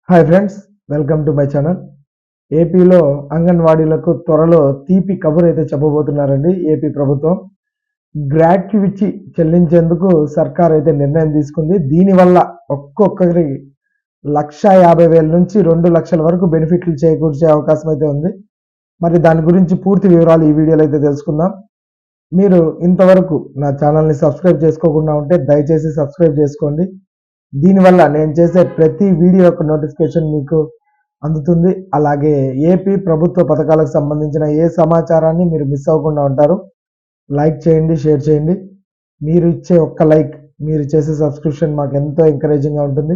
Hi friends, welcome to my channel. ఏపీలో అంగన్వాడీలకు త్వరలో తీపి కబురు అయితే చెప్పబోతున్నారండి. ఏపీ ప్రభుత్వం గ్రాట్యుటీ చెల్లించేందుకు సర్కార్ అయితే నిర్ణయం తీసుకుంది. దీనివల్ల ఒక్కొక్కరికి 1,50,000 నుంచి 2,00,000 వరకు బెనిఫిట్లు చేకూర్చే అవకాశం అయితే ఉంది. మరి దాని గురించి పూర్తి వివరాలు ఈ వీడియోలో అయితే తెలుసుకుందాం. మీరు ఇంతవరకు నా ఛానల్ని సబ్స్క్రైబ్ చేసుకోకుండా ఉంటే దయచేసి సబ్స్క్రైబ్ చేసుకోండి. దీనివల్ల నేను చేసే ప్రతి వీడియో యొక్క నోటిఫికేషన్ మీకు అందుతుంది. అలాగే ఏపీ ప్రభుత్వ పథకాలకు సంబంధించిన ఏ సమాచారాన్ని మీరు మిస్ అవ్వకుండా ఉంటారు. లైక్ చేయండి, షేర్ చేయండి. మీరు ఇచ్చే ఒక్క లైక్, మీరు చేసే సబ్స్క్రిప్షన్ మాకు ఎంతో ఎంకరేజింగ్గా ఉంటుంది.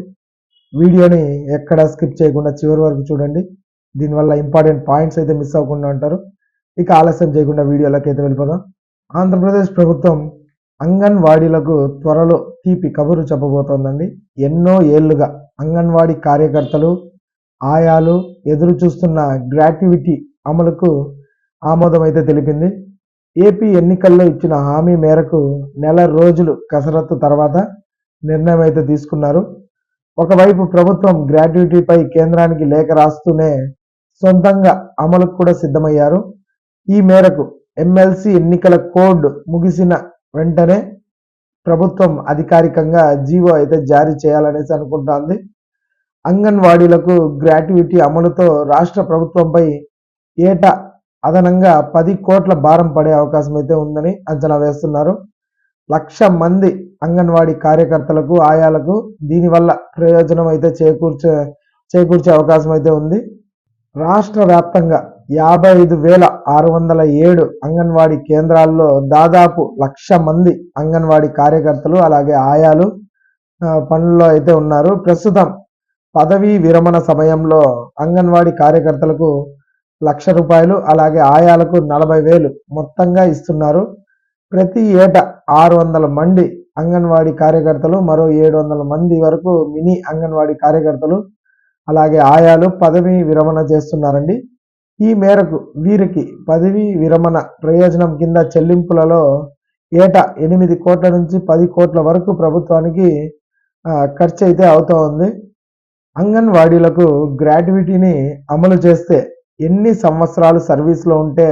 వీడియోని ఎక్కడా స్కిప్ చేయకుండా చివరి వరకు చూడండి. దీనివల్ల ఇంపార్టెంట్ పాయింట్స్ అయితే మిస్ అవ్వకుండా ఉంటారు. ఇక ఆలస్యం చేయకుండా వీడియోలోకి అయితే వెళ్ళిపోదాం. ఆంధ్రప్రదేశ్ ప్రభుత్వం అంగన్వాడీలకు త్వరలో తీపి కబురు చెప్పబోతోందండి. ఎన్నో ఏళ్లుగా అంగన్వాడీ కార్యకర్తలు, ఆయాలు ఎదురు చూస్తున్న గ్రాట్యుటీ అమలుకు ఆమోదం అయితే తెలిపింది. ఏపీ ఎన్నికల్లో ఇచ్చిన హామీ మేరకు నెల రోజులు కసరత్తు తర్వాత నిర్ణయం అయితే తీసుకున్నారు. ఒకవైపు ప్రభుత్వం గ్రాట్యుటీపై కేంద్రానికి లేఖ రాస్తూనే సొంతంగా అమలుకు కూడా సిద్ధమయ్యారు. ఈ మేరకు ఎమ్మెల్సీ ఎన్నికల కోడ్ ముగిసిన వెంటనే ప్రభుత్వం అధికారికంగా జీవో అయితే జారీ చేయాలనేసి అనుకుంటోంది. అంగన్వాడీలకు గ్రాట్యుటీ అమలుతో రాష్ట్ర ప్రభుత్వంపై ఏటా అదనంగా 10 కోట్ల భారం పడే అవకాశం అయితే ఉందని అంచనా వేస్తున్నారు. 1,00,000 మంది అంగన్వాడీ కార్యకర్తలకు, ఆయాలకు దీనివల్ల ప్రయోజనం అయితే చేకూర్చే అవకాశం అయితే ఉంది. రాష్ట్ర వ్యాప్తంగా 55,607 అంగన్వాడీ కేంద్రాల్లో దాదాపు 1,00,000 మంది అంగన్వాడీ కార్యకర్తలు అలాగే ఆయాలు పనుల్లో అయితే ఉన్నారు. ప్రస్తుతం పదవీ విరమణ సమయంలో అంగన్వాడీ కార్యకర్తలకు 1,00,000 రూపాయలు అలాగే ఆయాలకు 40,000 మొత్తంగా ఇస్తున్నారు. ప్రతి ఏటా 600 మంది అంగన్వాడీ కార్యకర్తలు, మరో 700 మంది వరకు మినీ అంగన్వాడీ కార్యకర్తలు అలాగే ఆయాలు పదవీ విరమణ చేస్తున్నారండి. ఈ మేరకు వీరికి పదవీ విరమణ ప్రయోజనం కింద చెల్లింపులలో ఏటా 8 కోట్ల నుంచి 10 కోట్ల వరకు ప్రభుత్వానికి ఖర్చు అయితే అవుతూ ఉంది. అంగన్వాడీలకు గ్రాట్యుటీని అమలు చేస్తే ఎన్ని సంవత్సరాలు సర్వీస్లో ఉంటే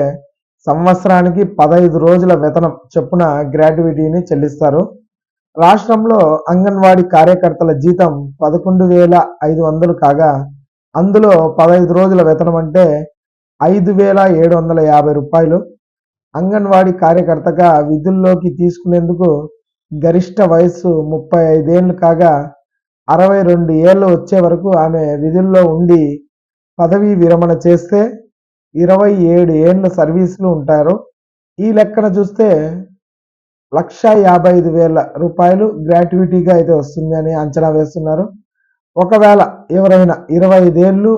సంవత్సరానికి 15 రోజుల వేతనం చొప్పున గ్రాట్యుటీని చెల్లిస్తారు. రాష్ట్రంలో అంగన్వాడీ కార్యకర్తల జీతం 11,500 కాగా అందులో 15 రోజుల వేతనం అంటే 5,750 రూపాయలు. అంగన్వాడీ కార్యకర్తగా విధుల్లోకి తీసుకునేందుకు గరిష్ట వయస్సు 35 ఏళ్ళు కాగా 62 ఏళ్ళు వచ్చే వరకు ఆమె విధుల్లో ఉండి పదవీ విరమణ చేస్తే 27 ఏళ్ళ సర్వీసులు ఉంటారు. ఈ లెక్కన చూస్తే 1,55,000 రూపాయలు గ్రాట్యుటీగా అయితే వస్తుంది అని అంచనా వేస్తున్నారు. ఒకవేళ ఎవరైనా 25 ఏళ్ళు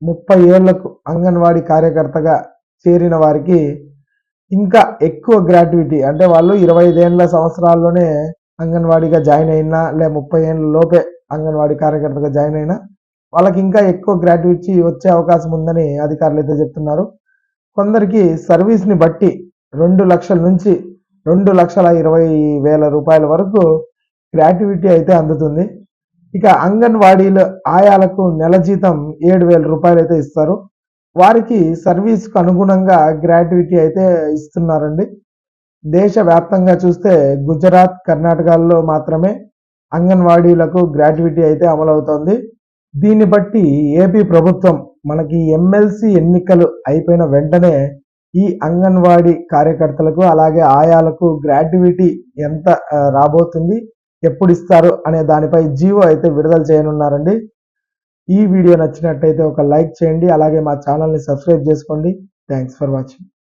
30 ఏళ్లకు అంగన్వాడీ కార్యకర్తగా చేరిన వారికి ఇంకా ఎక్కువ గ్రాట్యుటీ, అంటే వాళ్ళు 25 సంవత్సరాల్లోనే అంగన్వాడీగా జాయిన్ అయినా లే 30 ఏళ్ళ లోపే అంగన్వాడీ కార్యకర్తగా జాయిన్ అయినా వాళ్ళకి ఇంకా ఎక్కువ గ్రాట్యుటీ వచ్చే అవకాశం ఉందని అధికారులు అయితే చెప్తున్నారు. కొందరికి సర్వీస్ని బట్టి 2 లక్షల నుంచి 2,20,000 రూపాయల వరకు గ్రాట్యుటీ అయితే అందుతుంది. ఇక అంగన్వాడీలు ఆయాలకు నెల జీతం 7,000 రూపాయలు అయితే ఇస్తారు. వారికి సర్వీస్కు అనుగుణంగా గ్రాట్యుటీ అయితే ఇస్తున్నారండి. దేశవ్యాప్తంగా చూస్తే గుజరాత్, కర్ణాటకలో మాత్రమే అంగన్వాడీలకు గ్రాట్యుటీ అయితే అమలవుతోంది. దీన్ని బట్టి ఏపీ ప్రభుత్వం మనకి ఎమ్మెల్సీ ఎన్నికలు అయిపోయిన వెంటనే ఈ అంగన్వాడీ కార్యకర్తలకు అలాగే ఆయాలకు గ్రాట్యుటీ ఎంత రాబోతుంది, ఎప్పుడు ఇస్తారు అనే దానిపై జీవో అయితే విడుదల చేయనున్నారండి. ఈ వీడియో నచ్చినట్టయితే ఒక లైక్ చేయండి, అలాగే మా ఛానల్ని సబ్స్క్రైబ్ చేసుకోండి. Thanks for watching.